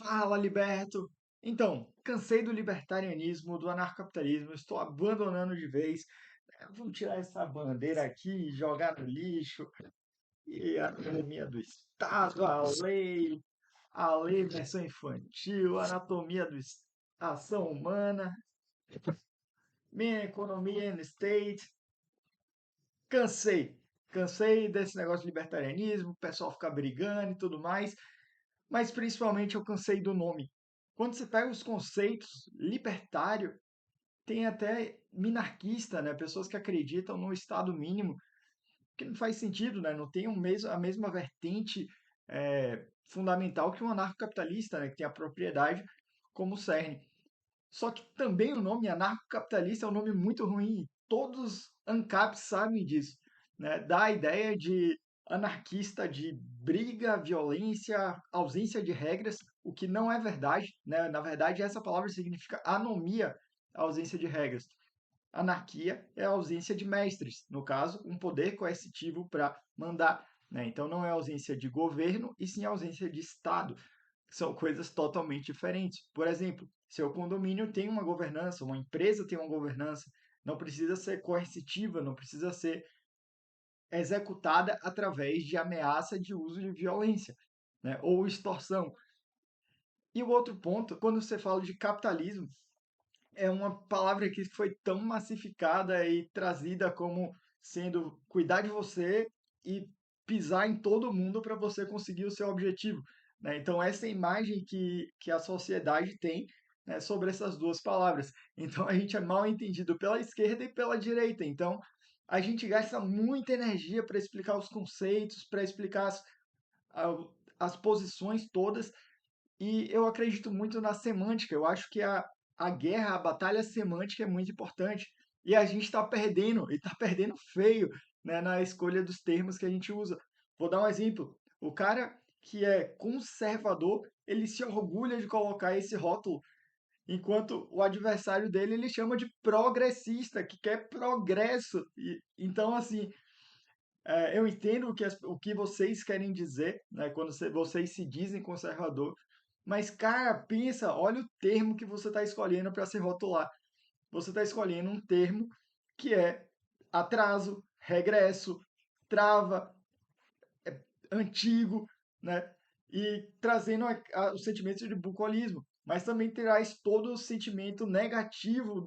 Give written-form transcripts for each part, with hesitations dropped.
Fala, Liberto! Então, cansei do libertarianismo, do anarcapitalismo, estou abandonando de vez. Vamos tirar essa bandeira aqui, jogar no lixo, e a economia do Estado, a lei versão infantil, a anatomia da ação humana, minha economia and state. Cansei, cansei desse negócio de libertarianismo, o pessoal ficar brigando e tudo mais. Mas principalmente eu cansei do nome. Quando você pega os conceitos libertário, tem até minarquista, né? Pessoas que acreditam no Estado mínimo, que não faz sentido, né? Não tem a mesma vertente fundamental que um anarcocapitalista, né? Que tem a propriedade como cerne. Só que também o nome anarcocapitalista é um nome muito ruim. Todos ANCAPs sabem disso, né? Dá a ideia de anarquista de briga, violência, ausência de regras, o que não é verdade, né? Na verdade, essa palavra significa anomia, ausência de regras. Anarquia é a ausência de mestres, no caso, um poder coercitivo para mandar, né? Então não é ausência de governo, e sim ausência de Estado. São coisas totalmente diferentes. Por exemplo, seu condomínio tem uma governança, uma empresa tem uma governança, não precisa ser coercitiva, não precisa ser executada através de ameaça de uso de violência, né? Ou extorsão. E o outro ponto, quando você fala de capitalismo, é uma palavra que foi tão massificada e trazida como sendo cuidar de você e pisar em todo mundo para você conseguir o seu objetivo, né? Então, essa é a imagem que a sociedade tem, né, sobre essas duas palavras. Então, a gente é mal entendido pela esquerda e pela direita. Então, a gente gasta muita energia para explicar os conceitos, para explicar a- as posições todas, e eu acredito muito na semântica. Eu acho que a guerra, a batalha semântica é muito importante. E a gente está perdendo, e está perdendo feio, né, na escolha dos termos que a gente usa. Vou dar um exemplo. O cara que é conservador, ele se orgulha de colocar esse rótulo, enquanto o adversário dele ele chama de progressista, que quer progresso. Então, assim, eu entendo o que vocês querem dizer, né, quando vocês se dizem conservador, mas, cara, pensa, olha o termo que você está escolhendo para se rotular. Você está escolhendo um termo que é atraso, regresso, trava, antigo, né? E trazendo o sentimento de bucolismo, mas também traz todo o sentimento negativo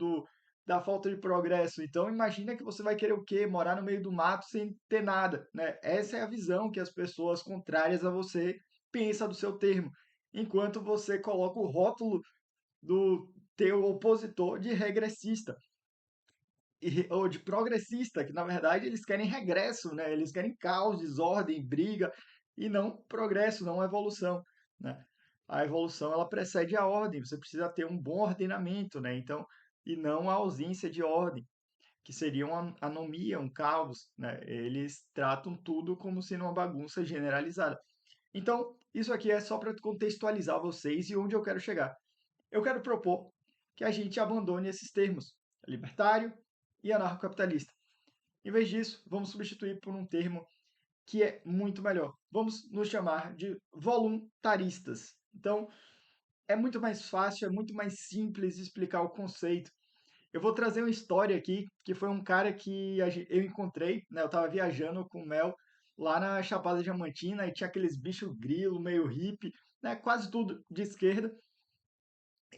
da falta de progresso. Então, imagina que você vai querer o quê? Morar no meio do mato sem ter nada, né? Essa é a visão que as pessoas contrárias a você pensam do seu termo, enquanto você coloca o rótulo do teu opositor de regressista ou de progressista, que na verdade eles querem regresso, né? Eles querem caos, desordem, briga e não progresso, não evolução, né? A evolução ela precede a ordem, você precisa ter um bom ordenamento, né? Então, e não a ausência de ordem, que seria uma anomia, um caos, né? Eles tratam tudo como sendo uma bagunça generalizada. Então, isso aqui é só para contextualizar vocês e onde eu quero chegar. Eu quero propor que a gente abandone esses termos, libertário e anarcocapitalista. Em vez disso, vamos substituir por um termo que é muito melhor. Vamos nos chamar de voluntaristas. Então, é muito mais fácil, é muito mais simples explicar o conceito. Eu vou trazer uma história aqui, que foi um cara que eu encontrei, né? Eu estava viajando com o Mel lá na Chapada Diamantina e tinha aqueles bichos grilo, meio hippie, né? Quase tudo de esquerda.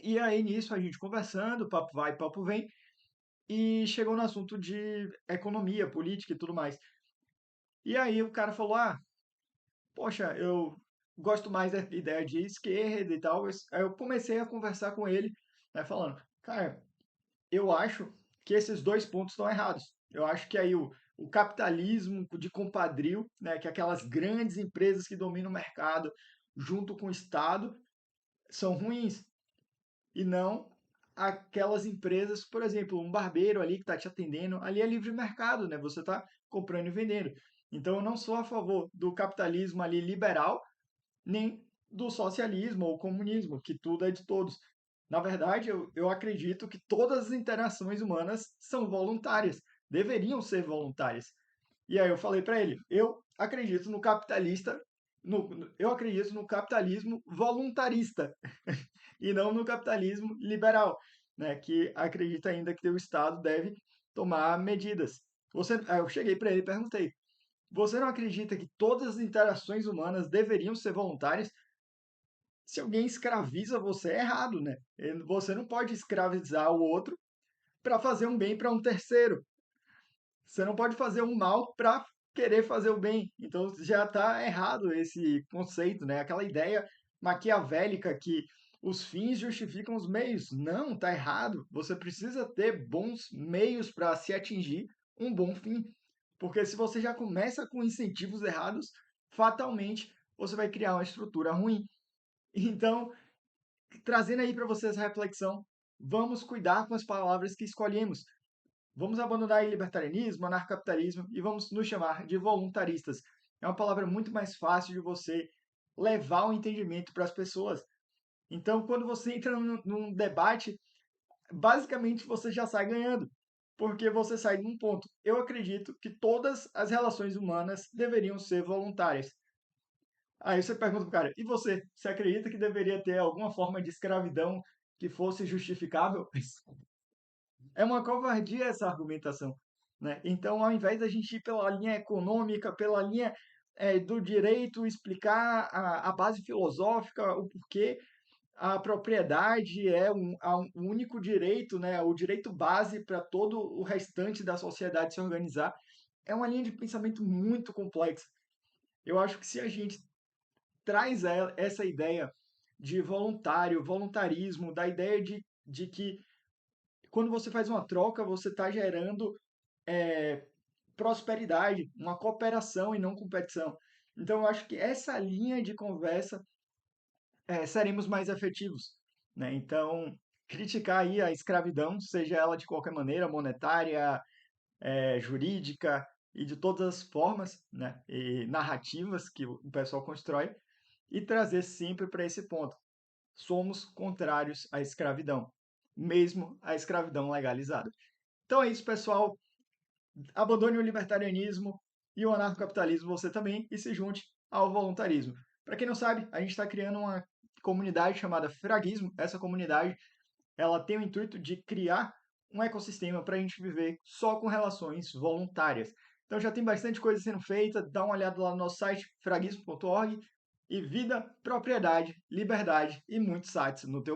E aí, nisso, a gente conversando, papo vai, papo vem, e chegou no assunto de economia, política e tudo mais. E aí o cara falou: Ah, poxa, eu gosto mais da ideia de esquerda e tal. Aí eu comecei a conversar com ele, né, falando: Cara, eu acho que esses dois pontos estão errados. Eu acho que aí o capitalismo de compadrio, né, que aquelas grandes empresas que dominam o mercado junto com o Estado são ruins. E não aquelas empresas, por exemplo, um barbeiro ali que está te atendendo, ali é livre mercado, né? Você está comprando e vendendo. Então, eu não sou a favor do capitalismo ali liberal, nem do socialismo ou comunismo, que tudo é de todos. Na verdade, eu acredito que todas as interações humanas são voluntárias, deveriam ser voluntárias. E aí eu falei para ele, eu acredito no capitalista eu acredito no capitalismo voluntarista e não no capitalismo liberal, né, que acredita ainda que o Estado deve tomar medidas. Aí eu cheguei para ele e perguntei: você não acredita que todas as interações humanas deveriam ser voluntárias? Se alguém escraviza você, é errado, né? Você não pode escravizar o outro para fazer um bem para um terceiro. Você não pode fazer um mal para querer fazer o bem. Então já está errado esse conceito, né? Aquela ideia maquiavélica que os fins justificam os meios. Não, está errado. Você precisa ter bons meios para se atingir um bom fim. Porque se você já começa com incentivos errados, fatalmente você vai criar uma estrutura ruim. Então, trazendo aí para vocês a reflexão, vamos cuidar com as palavras que escolhemos. Vamos abandonar o libertarianismo, anarcapitalismo e vamos nos chamar de voluntaristas. É uma palavra muito mais fácil de você levar o entendimento para as pessoas. Então, quando você entra num debate, basicamente você já sai ganhando, porque você sai de um ponto. Eu acredito que todas as relações humanas deveriam ser voluntárias. Aí você pergunta pro cara, e você? Você acredita que deveria ter alguma forma de escravidão que fosse justificável? É uma covardia essa argumentação, né? Então, ao invés da gente ir pela linha econômica, pela linha do direito, explicar a base filosófica, o porquê a propriedade é um único direito, né? O direito base para todo o restante da sociedade se organizar, é uma linha de pensamento muito complexa. Eu acho que se a gente traz essa ideia de voluntarismo, da ideia de que quando você faz uma troca, você está gerando é, prosperidade, uma cooperação e não competição. Então, eu acho que essa linha de conversa seremos mais efetivos, né? Então, criticar aí a escravidão, seja ela de qualquer maneira, monetária, jurídica e de todas as formas, né? E narrativas que o pessoal constrói, e trazer sempre para esse ponto. Somos contrários à escravidão, mesmo a escravidão legalizada. Então é isso, pessoal. Abandone o libertarianismo e o anarcocapitalismo você também e se junte ao voluntarismo. Para quem não sabe, a gente está criando uma comunidade chamada Fraguismo. Essa comunidade ela tem o intuito de criar um ecossistema para a gente viver só com relações voluntárias. Então já tem bastante coisa sendo feita, dá uma olhada lá no nosso site fraguismo.org e vida, propriedade, liberdade e muitos sites no teu bolso.